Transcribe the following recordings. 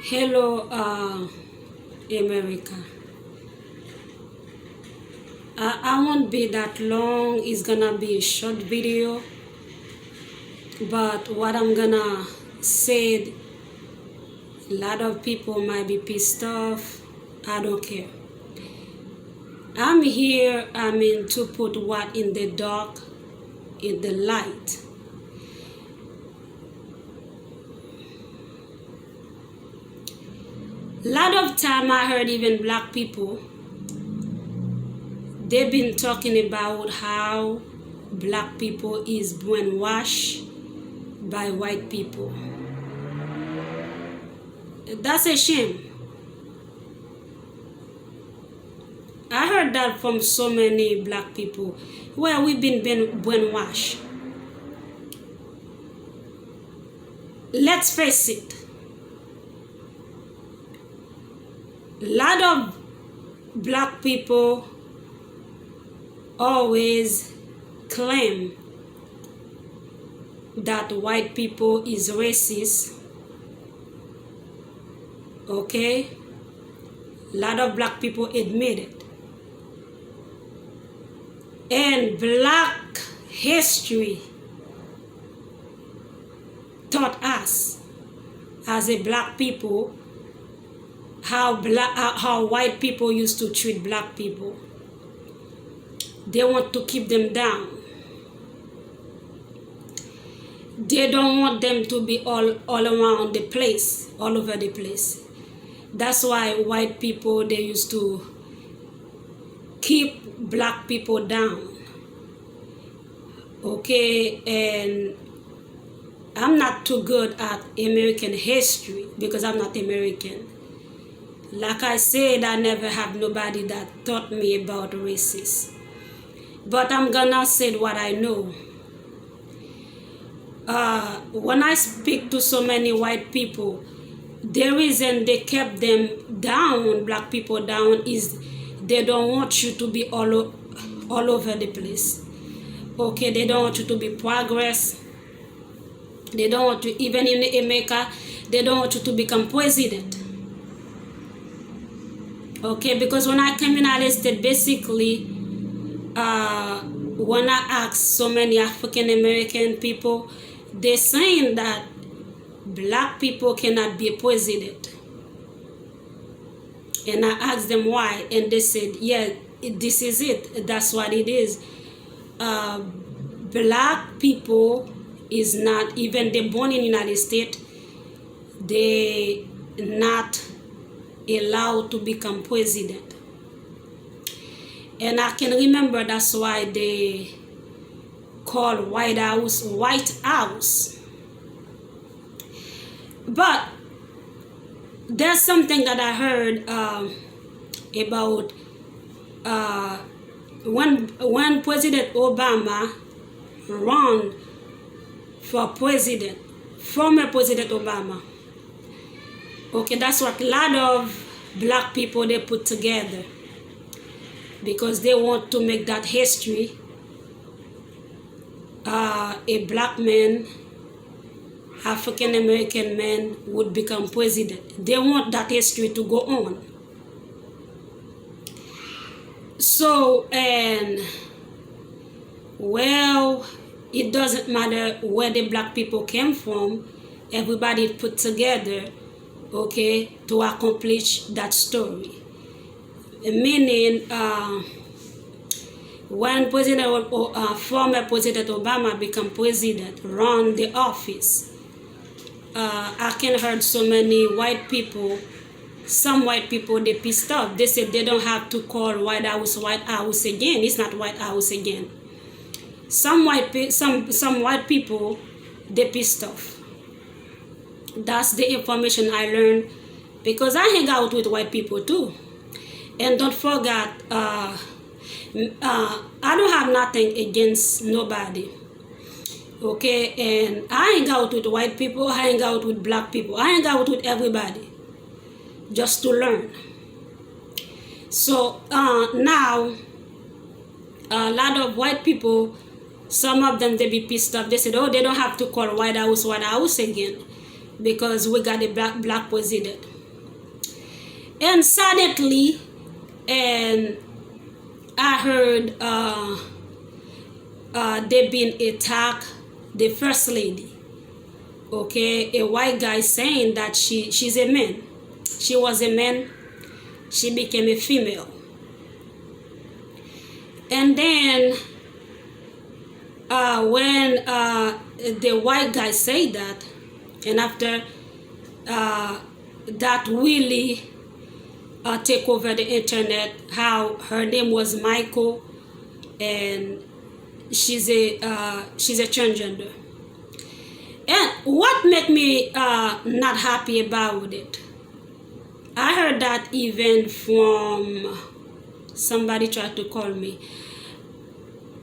Hello, America. I won't be that long. It's gonna be a short video, but what I'm gonna say, a lot of people might be pissed off. I don't care. I'm here, to put what in the dark, in the light. A lot of time I heard even black people, they've been talking about how black people is brainwashed by white people. That's a shame. I heard that from so many black people. Well, we've been brainwashed. Let's face it. A lot of black people always claim that white people is racist. Okay? A lot of black people admit it. And black history taught us as a black people how white people used to treat black people. They want to keep them down. They don't want them to be all around the place, all over the place. That's why white people, they used to keep black people down. Okay, and I'm not too good at American history because I'm not American. Like I said, I never have nobody that taught me about racism. But I'm gonna say what I know. When I speak to so many white people, the reason they kept them down, black people down, is they don't want you to be all over the place. Okay, they don't want you to be progress. They don't want you, even in America, they don't want you to become president. Okay, because when I came in United States, basically, when I ask so many African American people, they're saying that black people cannot be a president. And I asked them why, and they said, yeah, this is it. That's what it is. Black people is not, even they're born in the United States, they not allowed to become president. And I can remember that's why they call White House White House. But there's something that I heard about when President Obama ran for president, former President Obama. Okay, that's what a lot of black people, they put together because they want to make that history. A black man, African American man would become president. They want that history to go on. So, and well, it doesn't matter where the black people came from, everybody put together, okay, to accomplish that story. Meaning, when former President Obama became president, run the office, I can heard so many white people, some white people, they pissed off. They said they don't have to call White House again. It's not White House again. Some white people, they pissed off. That's the information I learned because I hang out with white people too. And don't forget, I don't have nothing against nobody. Okay, and I hang out with white people, I hang out with black people, I hang out with everybody just to learn. So now, a lot of white people, some of them, they be pissed off. They said, oh, they don't have to call White House again because we got a black president. And suddenly, and I heard they been attacked the first lady. Okay, a white guy saying that she's a man. She was a man. She became a female. And then when the white guy said that, and after that really take over the internet, how her name was Michael, and she's a transgender. And what made me not happy about it, I heard that even from somebody tried to call me.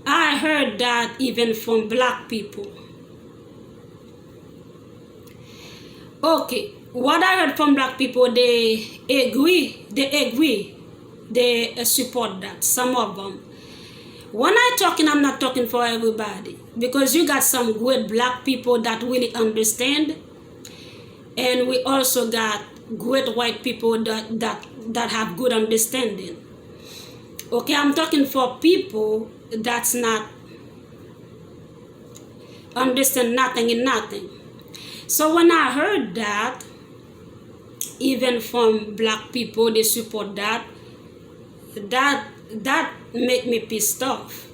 I heard that even from black people. Okay, what I heard from black people, they agree, they support that, some of them. When I'm talking, I'm not talking for everybody, because you got some great black people that really understand, and we also got great white people that have good understanding. Okay, I'm talking for people that's not understand nothing in nothing. So when I heard that, even from black people, they support that, that make me pissed off.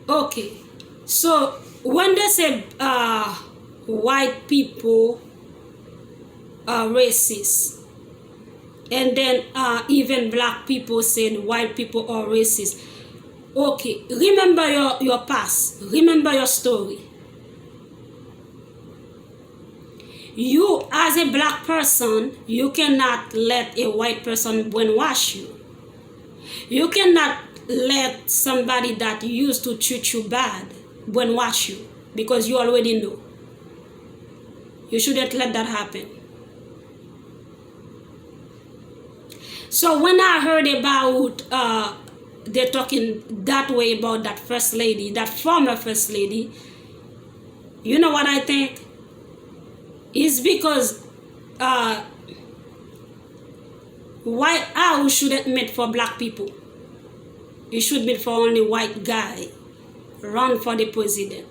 Okay, so when they say white people are racist, and then even black people said white people are racist. Okay, remember your past, remember your story. You as a black person, you cannot let a white person brainwash you. You cannot let somebody that used to treat you bad brainwash you, because you already know. You shouldn't let that happen. So when I heard about they're talking that way about that first lady, that former first lady, you know what I think? It's because White House shouldn't meet for black people. It should be for only white guy run for the president.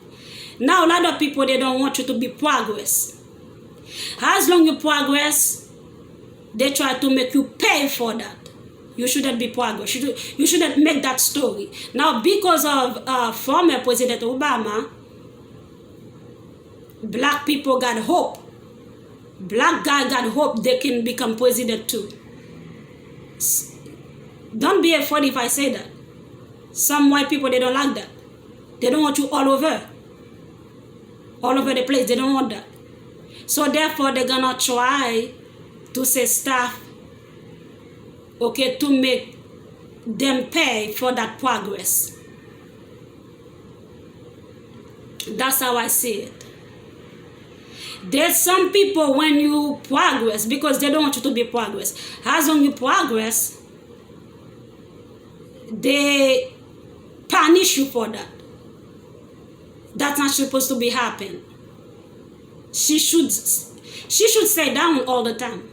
Now a lot of people, they don't want you to be progress. As long you progress, they try to make you pay for that. You shouldn't be progress. You shouldn't make that story. Now because of former President Obama, black people got hope. Black guy got hope they can become president too. Don't be afraid if I say that. Some white people, they don't like that. They don't want you all over the place. They don't want that. So therefore, they're gonna try to say stuff, okay, to make them pay for that progress. That's how I see it. There's some people, when you progress, because they don't want you to be progress. As long as you progress, they punish you for that. That's not supposed to be happening. She should stay down all the time.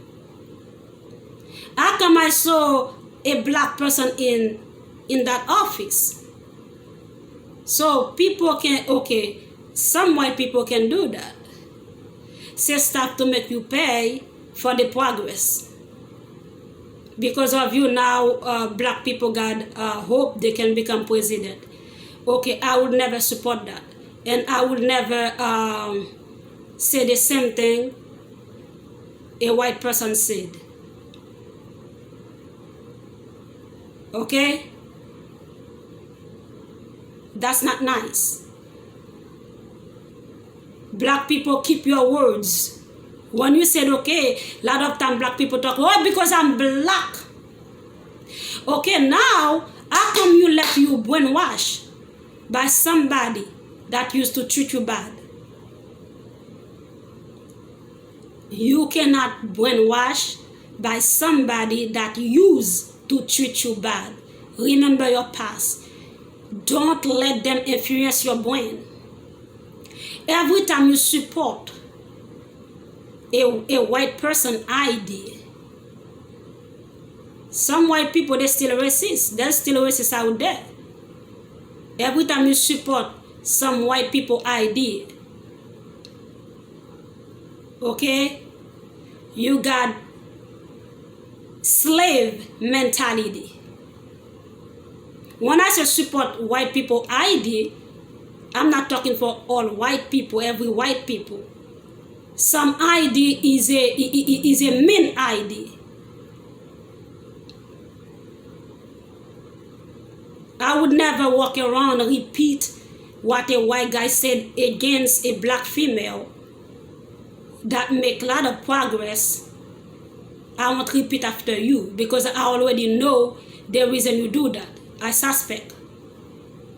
How come I saw a black person in that office? So people can, okay, some white people can do that. Say stuff to make you pay for the progress. Because of you now, black people got hope they can become president. Okay, I would never support that. And I would never say the same thing a white person said. Okay? That's not nice. Black people, keep your words. When you said, okay, a lot of time black people talk, oh, because I'm black. Okay, now, how come you let you brainwash by somebody that used to treat you bad? You cannot brainwash by somebody that used to treat you bad. Remember your past. Don't let them influence your brain. Every time you support a white person idea, Some white people, they still racist. There's still racists out there. Every time you support some white people idea, okay, you got slave mentality. When I say support white people idea, I'm not talking for all white people, every white people. Some idea is a mean idea. I would never walk around and repeat what a white guy said against a black female that make a lot of progress. I won't repeat after you because I already know the reason you do that. I suspect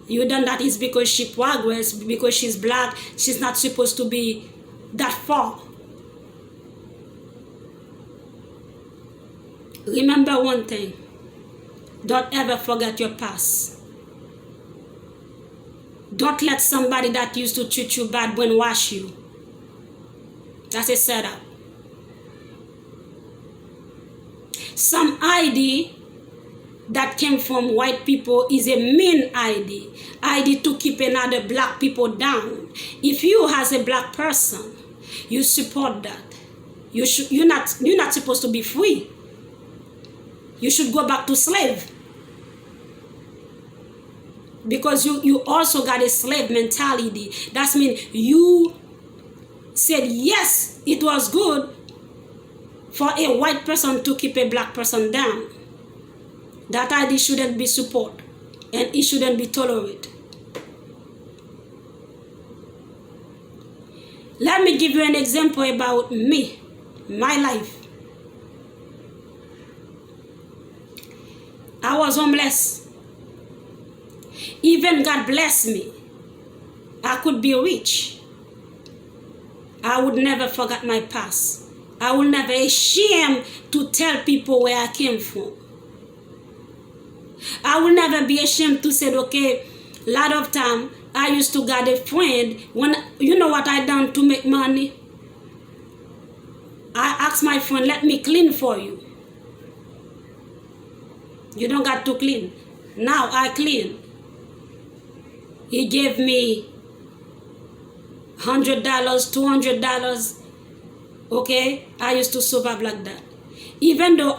you done that is because she progress, because she's black, she's not supposed to be that far. Remember one thing, don't ever forget your past. Don't let somebody that used to treat you bad brainwash you. That's a setup. Some idea that came from white people is a mean idea to keep another black people down. If you as a black person, you support that, you're not supposed to be free. You should go back to slave. Because you also got a slave mentality. That means you said yes, it was good for a white person to keep a black person down. That idea shouldn't be supported and it shouldn't be tolerated. Let me give you an example about me, my life. I was homeless. Even God bless me, I could be rich. I would never forget my past. I will never ashamed to tell people where I came from. I will never be ashamed to say, okay, a lot of time I used to get a friend, when you know what I done to make money? I asked my friend, let me clean for you. You don't got to clean. Now I clean. He gave me $100, $200. Okay, I used to survive like that. Even though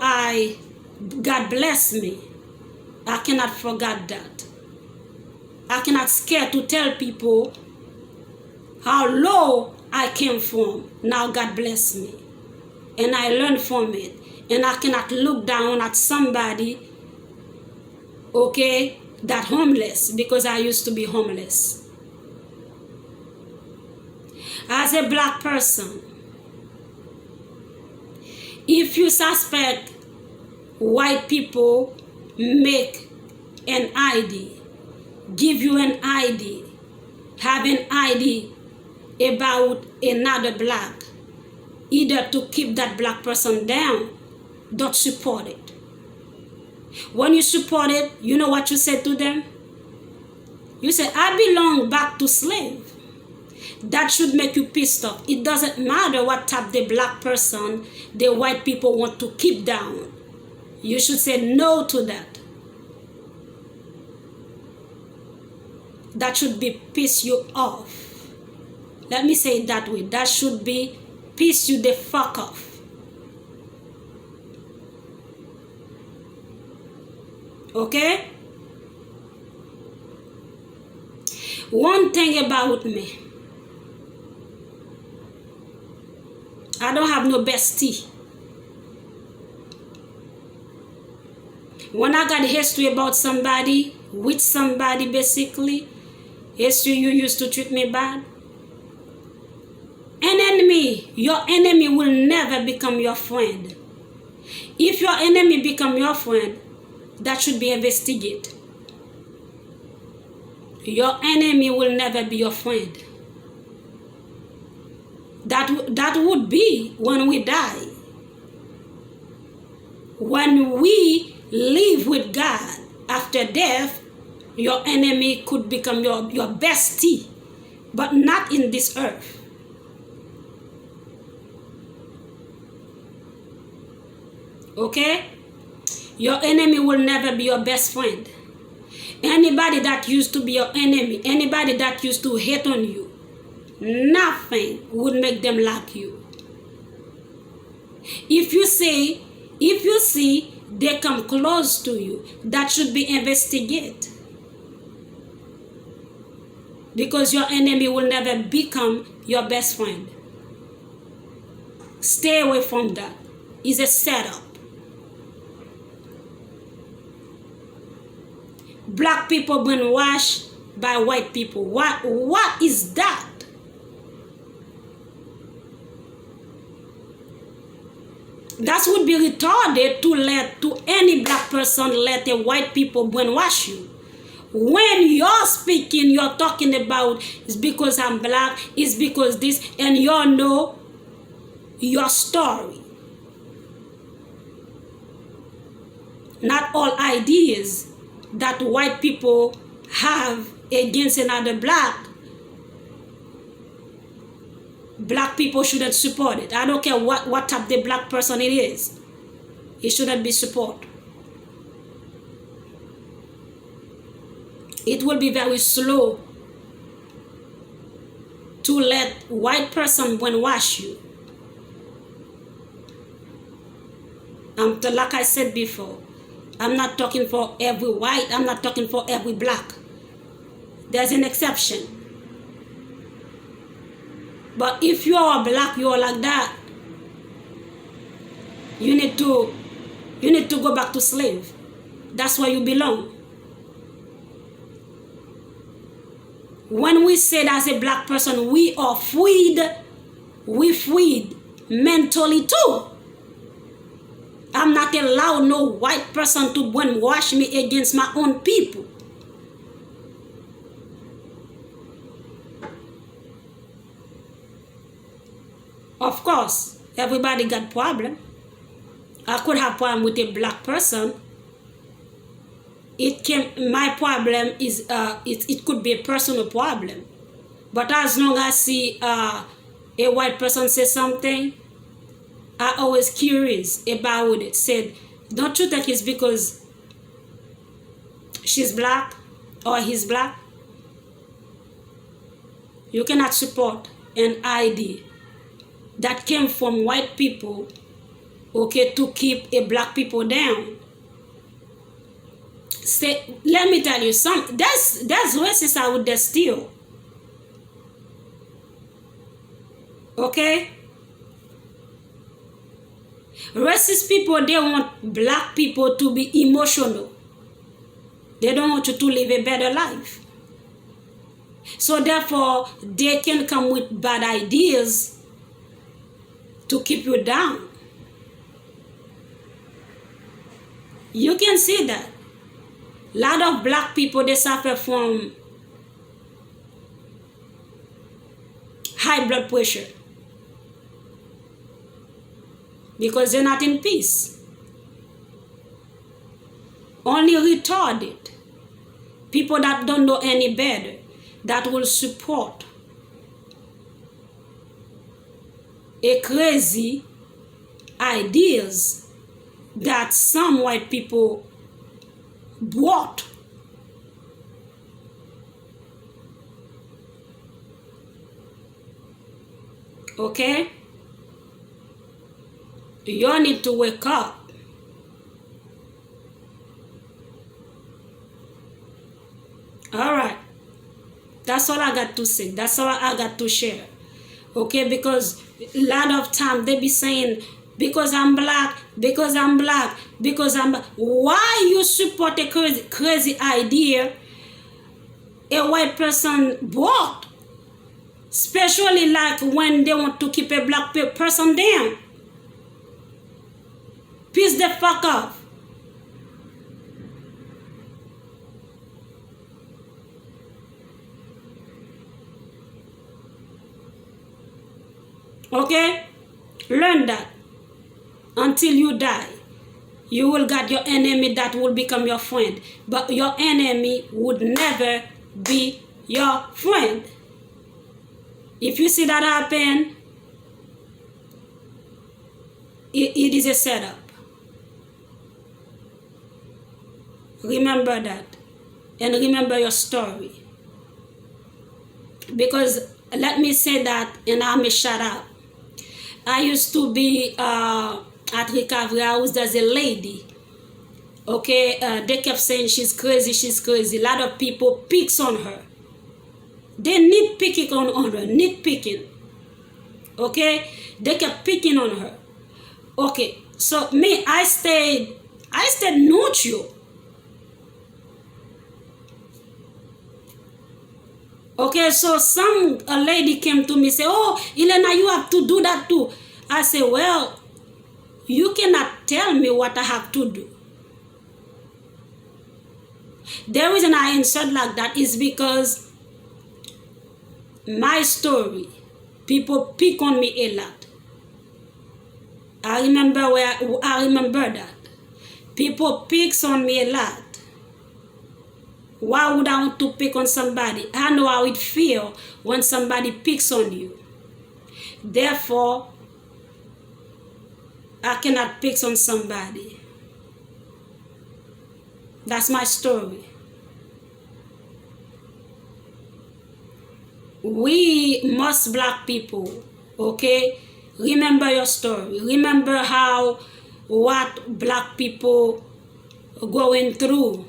God bless me, I cannot forget that. I cannot scare to tell people how low I came from. Now God bless me, and I learned from it. And I cannot look down at somebody, okay, that homeless, because I used to be homeless. As a black person, if you suspect white people make an ID, give you an ID, have an ID about another black, either to keep that black person down, don't support it. When you support it, you know what you said to them? You say, I belong back to slave. That should make you pissed off. It doesn't matter what type the black person, the white people want to keep down. You should say no to that. That should be piss you off. Let me say it that way. That should be piss you the fuck off. Okay? One thing about me, I don't have no bestie. When I got history about somebody, with somebody basically, history you used to treat me bad, an enemy, your enemy will never become your friend. If your enemy become your friend, that should be investigated. Your enemy will never be your friend. That would be when we die. When we live with God after death, your enemy could become your bestie, but not in this earth. Okay? Your enemy will never be your best friend. Anybody that used to be your enemy, anybody that used to hate on you, nothing would make them like you. If you see they come close to you, that should be investigated. Because your enemy will never become your best friend. Stay away from that. It's a setup. Black people brainwashed by white people. What is that? That would be retarded to any black person let a white people brainwash you. When you're speaking, you're talking about it's because I'm black, it's because this, and you know your story. Not all ideas that white people have against another black people shouldn't support it. I don't care what type the black person it is. It shouldn't be supported. It will be very slow to let white person brainwash you. Like I said before, I'm not talking for every white, I'm not talking for every black. There's an exception. But if you are black, you are like that, you need to go back to slave. That's where you belong. When we say as a black person, we are freed, we freed mentally too. I'm not allowed no white person to brainwash me against my own people. Of course, everybody got problem. I could have problem with a black person. My problem is it could be a personal problem. But as long as I see a white person say something, I always curious about it. Said, don't you think it's because she's black or he's black? You cannot support an idea that came from white people, okay, to keep a black people down. Let me tell you something. That's racist out there still. Okay? Racist people, they want black people to be emotional. They don't want you to live a better life. So therefore, they can come with bad ideas to keep you down. You can see that. A lot of black people, they suffer from high blood pressure because they're not in peace. Only retarded people that don't know any better, that will support a crazy ideas that some white people brought. Okay? You need to wake up. All right. That's all I got to say. That's all I got to share. Okay? Because a lot of time they be saying, because I'm black, because I'm black, because I'm black. Why you support a crazy idea a white person brought? Especially like when they want to keep a black person down. Piss the fuck off. Okay? Learn that. Until you die, you will get your enemy that will become your friend. But your enemy would never be your friend. If you see that happen, it is a setup. Remember that. And remember your story. Because let me say that, and I'm a shout out. I used to be at recovery house. There's a lady. Okay, they kept saying she's crazy, she's crazy. A lot of people picks on her. They nitpicking on her, nitpicking. Okay, they kept picking on her. Okay, so me, I stayed neutral. Okay, so a lady came to me say, "Oh, Elena, you have to do that too." I say, "Well, you cannot tell me what I have to do." The reason I answered like that is because my story, people pick on me a lot. I remember that. People picks on me a lot. Why would I want to pick on somebody? I know how it feels when somebody picks on you. Therefore, I cannot pick on somebody. That's my story. We, most black people, okay, remember your story. Remember what black people are going through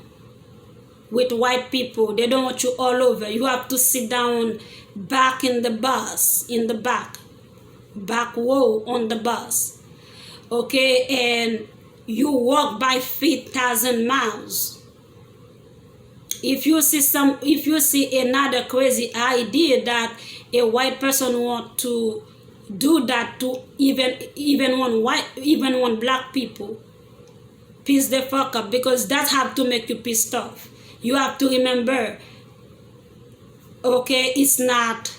with white people. They don't want you all over. You have to sit down back in the bus, in the back row on the bus, okay, and you walk by feet 1,000 miles. If you see another crazy idea that a white person want to do that to even one black people, piss the fuck up, because that have to make you pissed off. You have to remember, okay, it's not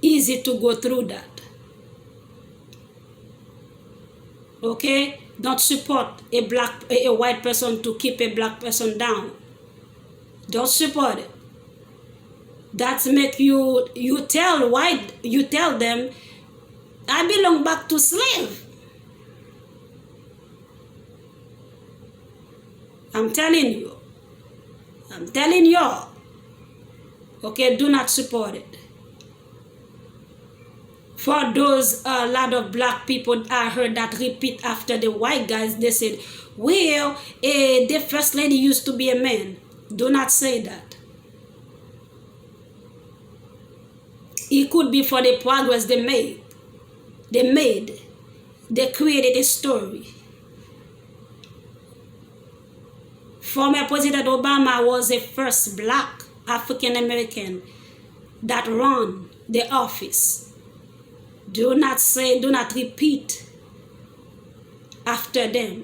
easy to go through that. Okay, don't support a white person to keep a black person down. Don't support it. That's make you tell them, I belong back to slave. I'm telling y'all. Okay, do not support it. For those a lot of black people I heard that repeat after the white guys, they said, well, the first lady used to be a man. Do not say that. It could be for the progress they made. They created a story. Former President Obama was the first black African American that ran the office. Do not repeat after them.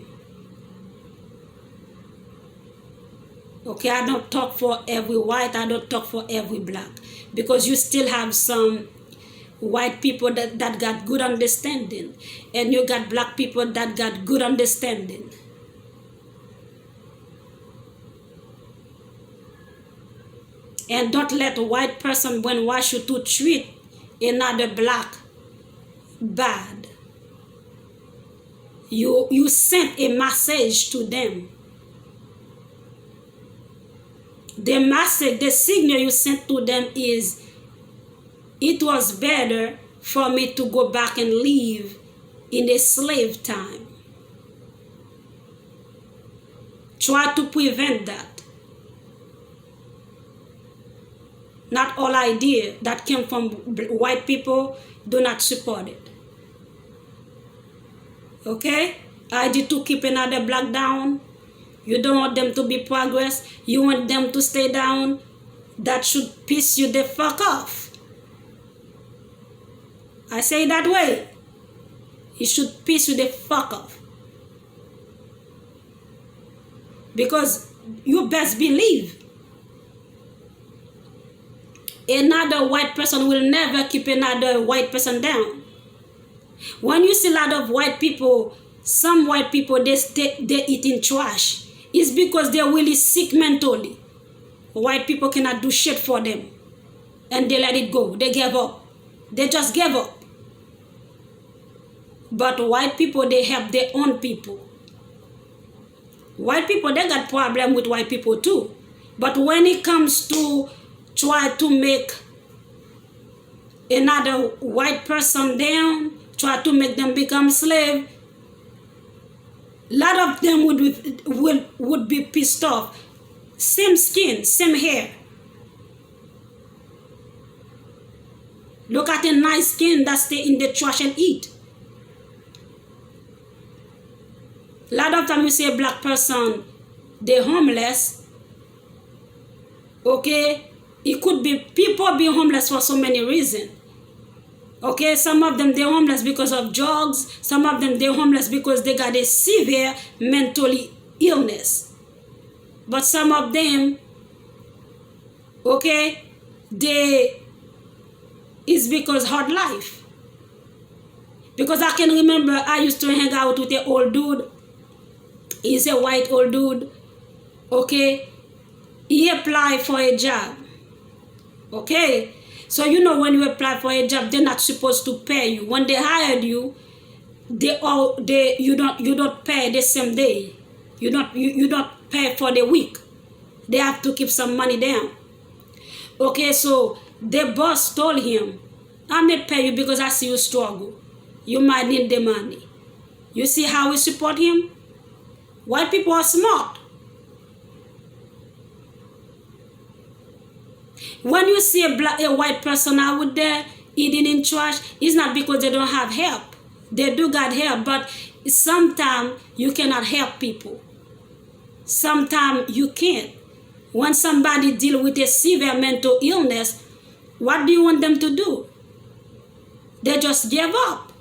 Okay, I don't talk for every white, I don't talk for every black, because you still have some white people that got good understanding, and you got black people that got good understanding. And don't let a white person brainwash you to treat another black bad. You sent a message to them. The message, the signal you sent to them is, it was better for me to go back and live in a slave time. Try to prevent that. Not all idea that came from white people, do not support it. Okay? Idea to keep another black down. You don't want them to be progress. You want them to stay down. That should piss you the fuck off. I say it that way. It should piss you the fuck off. Because you best believe another white person will never keep another white person down. When you see a lot of white people, some white people, they eating trash, it's because they're really sick mentally. White people cannot do shit for them. And they let it go. They gave up. They just gave up. But white people, they help their own people. White people, they got problem with white people too. But when it comes to try to make another white person down, try to make them become slave, a lot of them would be pissed off. Same skin, same hair. Look at a nice skin that stay in the trash and eat. A lot of time you see a black person, they're homeless. Okay? It could be people be homeless for so many reasons. Okay? Some of them they're homeless because of drugs. Some of them they're homeless because they got a severe mental illness. But some of them, okay, they is because hard life. Because I can remember I used to hang out with an old dude. He's a white old dude. Okay? He applied for a job. Okay? So you know when you apply for a job, they're not supposed to pay you. When they hired you, you don't pay the same day. You don't pay for the week. They have to keep some money down. Okay, so the boss told him, I may pay you because I see you struggle. You might need the money. You see how we support him? White people are smart. When you see a white person out there eating in trash, it's not because they don't have help. They do got help, but sometimes you cannot help people. Sometimes you can't. When somebody deal with a severe mental illness, what do you want them to do? They just give up.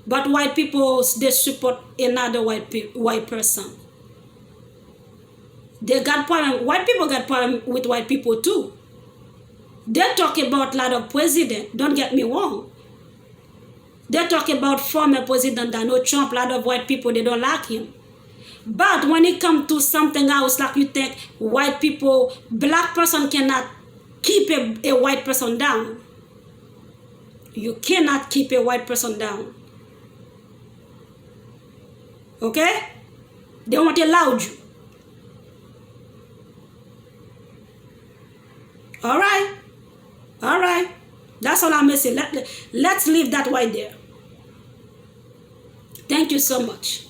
But white people, they support another white person. They got problem. White people got problem with white people too. They talk about a lot of president. Don't get me wrong. They talk about former President Donald Trump. A lot of white people, they don't like him. But when it comes to something else, like you think white people, black person cannot keep a white person down. You cannot keep a white person down. Okay? They won't allow you. All right? All right. That's all I'm going to say. Let's leave that right there. Thank you so much.